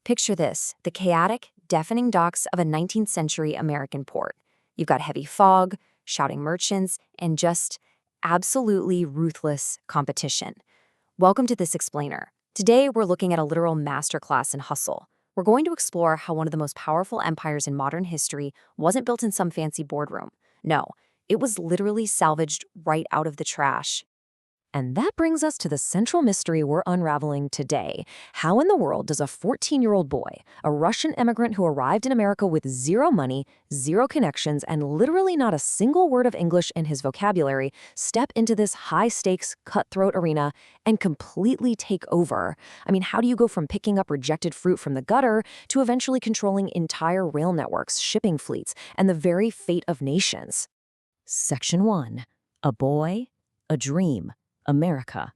Picture this, the chaotic, deafening docks of a 19th century American port. You've got heavy fog, shouting merchants, and just absolutely ruthless competition. Welcome to This Explainer. Today, we're looking at a literal masterclass in hustle. We're going to explore how one of the most powerful empires in modern history wasn't built in some fancy boardroom. No, it was literally salvaged right out of the trash. And that brings us to the central mystery we're unraveling today. How in the world does a 14-year-old boy, a Russian immigrant who arrived in America with zero money, zero connections, and literally not a single word of English in his vocabulary, step into this high-stakes, cutthroat arena and completely take over? I mean, how do you go from picking up rejected fruit from the gutter to eventually controlling entire rail networks, shipping fleets, and the very fate of nations? Section 1. A boy, a dream. America.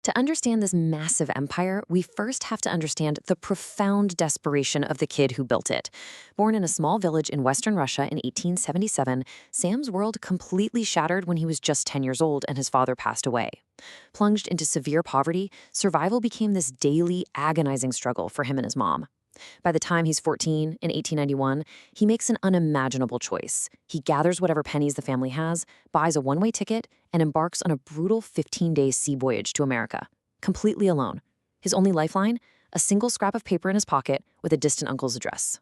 To understand this massive empire, we first have to understand the profound desperation of the kid who built it. Born in a small village in Western Russia in 1877, Sam's world completely shattered when he was just 10 years old and his father passed away. Plunged into severe poverty, survival became this daily, agonizing struggle for him and his mom. By the time he's 14, in 1891, he makes an unimaginable choice. He gathers whatever pennies the family has, buys a one-way ticket, and embarks on a brutal 15-day sea voyage to America, completely alone. His only lifeline? A single scrap of paper in his pocket with a distant uncle's address.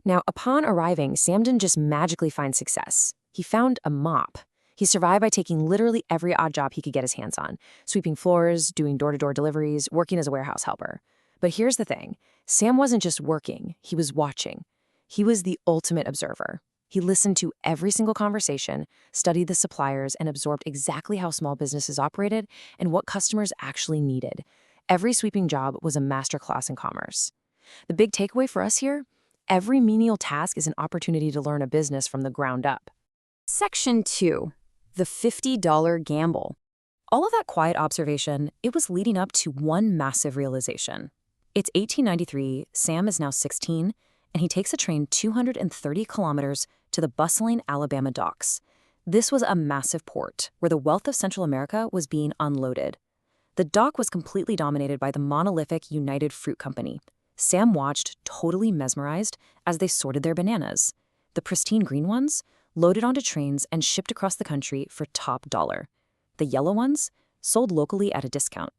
Now, upon arriving, Sam didn't just magically find success. He found a mop. He survived by taking literally every odd job he could get his hands on, sweeping floors, doing door-to-door deliveries, working as a warehouse helper. But here's the thing. Sam wasn't just working, he was watching. He was the ultimate observer. He listened to every single conversation, studied the suppliers, and absorbed exactly how small businesses operated and what customers actually needed. Every sweeping job was a masterclass in commerce. The big takeaway for us here? Every menial task is an opportunity to learn a business from the ground up. Section 2. The $50 gamble. All of that quiet observation, it was leading up to one massive realization. It's 1893, Sam is now 16, and he takes a train 230 kilometers to the bustling Alabama docks. This was a massive port where the wealth of Central America was being unloaded. The dock was completely dominated by the monolithic United Fruit Company. Sam watched, totally mesmerized, as they sorted their bananas. The pristine green ones, loaded onto trains and shipped across the country for top dollar. The yellow ones, sold locally at a discount.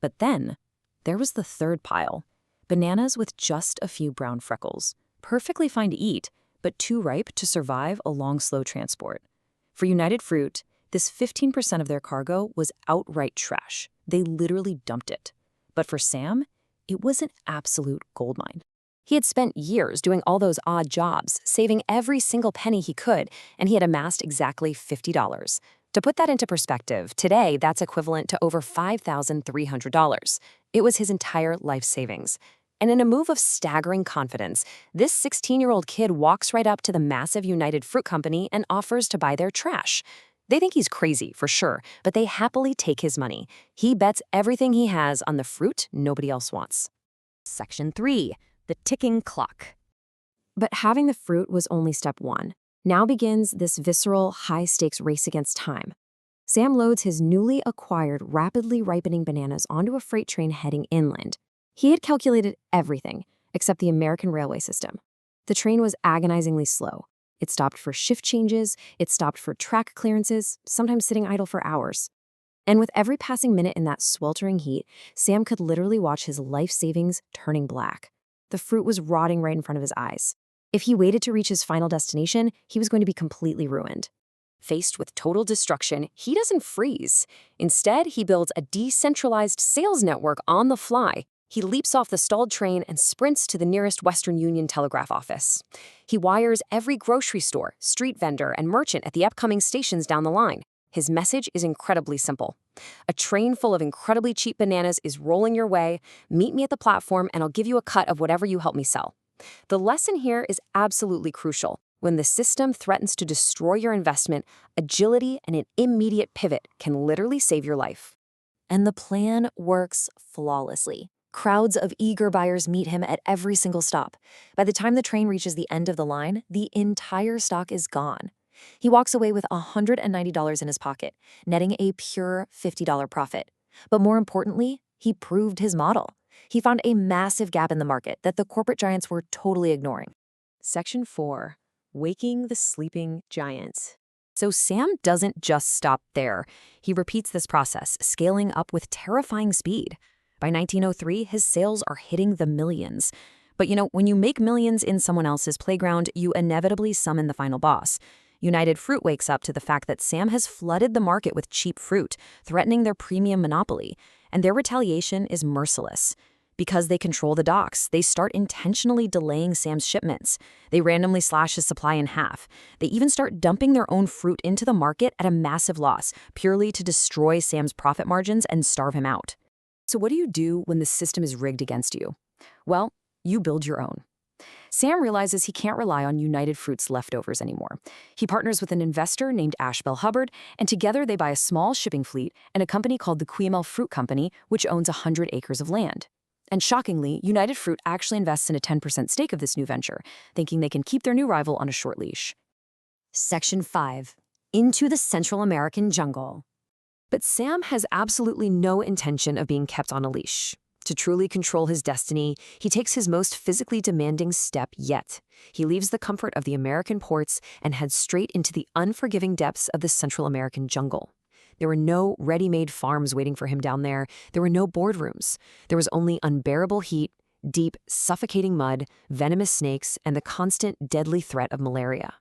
But then, there was the third pile. Bananas with just a few brown freckles. Perfectly fine to eat, but too ripe to survive a long, slow transport. For United Fruit, this 15% of their cargo was outright trash. They literally dumped it. But for Sam, it was an absolute goldmine. He had spent years doing all those odd jobs, saving every single penny he could, and he had amassed exactly $50. To put that into perspective, today that's equivalent to over $5,300. It was his entire life savings. And in a move of staggering confidence, this 16-year-old kid walks right up to the massive United Fruit Company and offers to buy their trash. They think he's crazy, for sure, but they happily take his money. He bets everything he has on the fruit nobody else wants. Section 3. The ticking clock. But having the fruit was only step one. Now begins this visceral, high-stakes race against time. Sam loads his newly acquired, rapidly ripening bananas onto a freight train heading inland. He had calculated everything except the American railway system. The train was agonizingly slow. It stopped for shift changes, it stopped for track clearances, sometimes sitting idle for hours. And with every passing minute in that sweltering heat, Sam could literally watch his life savings turning black. The fruit was rotting right in front of his eyes. If he waited to reach his final destination, he was going to be completely ruined. Faced with total destruction, he doesn't freeze. Instead, he builds a decentralized sales network on the fly. He leaps off the stalled train and sprints to the nearest Western Union telegraph office. He wires every grocery store, street vendor, and merchant at the upcoming stations down the line. His message is incredibly simple. A train full of incredibly cheap bananas is rolling your way. Meet me at the platform and I'll give you a cut of whatever you help me sell. The lesson here is absolutely crucial. When the system threatens to destroy your investment, agility and an immediate pivot can literally save your life. And the plan works flawlessly. Crowds of eager buyers meet him at every single stop. By the time the train reaches the end of the line, the entire stock is gone. He walks away with $190 in his pocket, netting a pure $50 profit. But more importantly, he proved his model. He found a massive gap in the market that the corporate giants were totally ignoring. Section 4. Waking the Sleeping Giant. So Sam doesn't just stop there. He repeats this process, scaling up with terrifying speed. By 1903, his sales are hitting the millions. But when you make millions in someone else's playground, you inevitably summon the final boss. United Fruit wakes up to the fact that Sam has flooded the market with cheap fruit, threatening their premium monopoly. And their retaliation is merciless. Because they control the docks, they start intentionally delaying Sam's shipments. They randomly slash his supply in half. They even start dumping their own fruit into the market at a massive loss, purely to destroy Sam's profit margins and starve him out. So what do you do when the system is rigged against you? Well, you build your own. Sam realizes he can't rely on United Fruit's leftovers anymore. He partners with an investor named Ashbel Hubbard, and together they buy a small shipping fleet and a company called the Cuyamel Fruit Company, which owns 100 acres of land. And shockingly, United Fruit actually invests in a 10% stake of this new venture, thinking they can keep their new rival on a short leash. Section 5. Into the Central American jungle. But Sam has absolutely no intention of being kept on a leash. To truly control his destiny, he takes his most physically demanding step yet. He leaves the comfort of the American ports and heads straight into the unforgiving depths of the Central American jungle. There were no ready-made farms waiting for him down there. There were no boardrooms. There was only unbearable heat, deep, suffocating mud, venomous snakes, and the constant, deadly threat of malaria.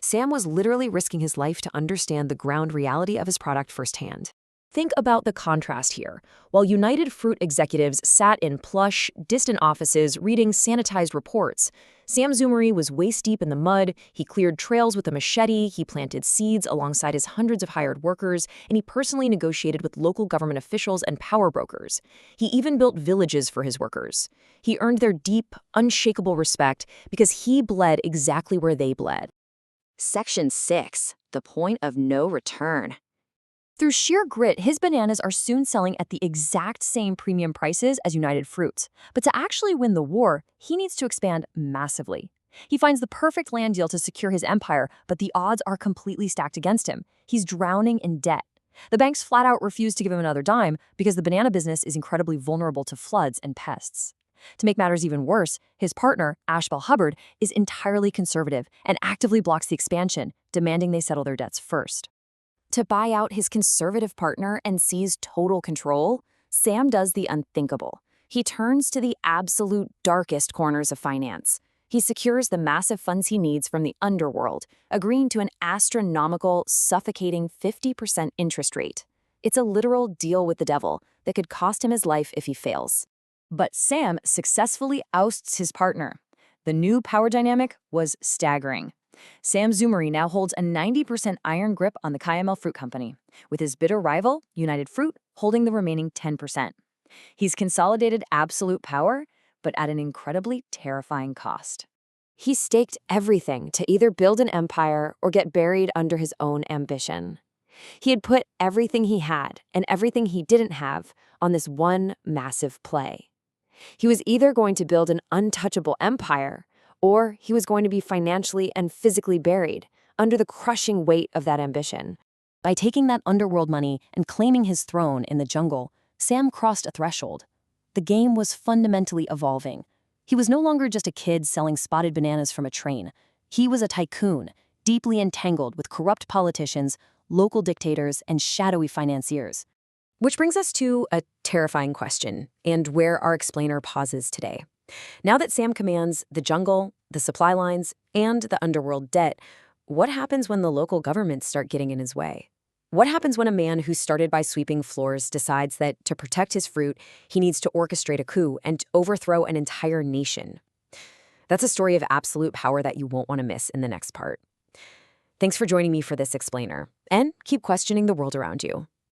Sam was literally risking his life to understand the ground reality of his product firsthand. Think about the contrast here. While United Fruit executives sat in plush, distant offices reading sanitized reports, Sam Zumari was waist-deep in the mud, he cleared trails with a machete, he planted seeds alongside his hundreds of hired workers, and he personally negotiated with local government officials and power brokers. He even built villages for his workers. He earned their deep, unshakable respect because he bled exactly where they bled. Section 6. The Point of No Return. Through sheer grit, his bananas are soon selling at the exact same premium prices as United Fruit's. But to actually win the war, he needs to expand massively. He finds the perfect land deal to secure his empire, but the odds are completely stacked against him. He's drowning in debt. The banks flat out refuse to give him another dime because the banana business is incredibly vulnerable to floods and pests. To make matters even worse, his partner, Ashbel Hubbard, is entirely conservative and actively blocks the expansion, demanding they settle their debts first. To buy out his conservative partner and seize total control, Sam does the unthinkable. He turns to the absolute darkest corners of finance. He secures the massive funds he needs from the underworld, agreeing to an astronomical, suffocating 50% interest rate. It's a literal deal with the devil that could cost him his life if he fails. But Sam successfully ousts his partner. The new power dynamic was staggering. Sam Zumari now holds a 90% iron grip on the Cuyamel Fruit Company, with his bitter rival, United Fruit, holding the remaining 10%. He's consolidated absolute power, but at an incredibly terrifying cost. He staked everything to either build an empire or get buried under his own ambition. He had put everything he had and everything he didn't have on this one massive play. He was either going to build an untouchable empire, or he was going to be financially and physically buried under the crushing weight of that ambition. By taking that underworld money and claiming his throne in the jungle, Sam crossed a threshold. The game was fundamentally evolving. He was no longer just a kid selling spotted bananas from a train. He was a tycoon, deeply entangled with corrupt politicians, local dictators, and shadowy financiers. Which brings us to a terrifying question, and where our explainer pauses today. Now that Sam commands the jungle, the supply lines, and the underworld debt, what happens when the local governments start getting in his way? What happens when a man who started by sweeping floors decides that to protect his fruit, he needs to orchestrate a coup and overthrow an entire nation? That's a story of absolute power that you won't want to miss in the next part. Thanks for joining me for this explainer, and keep questioning the world around you.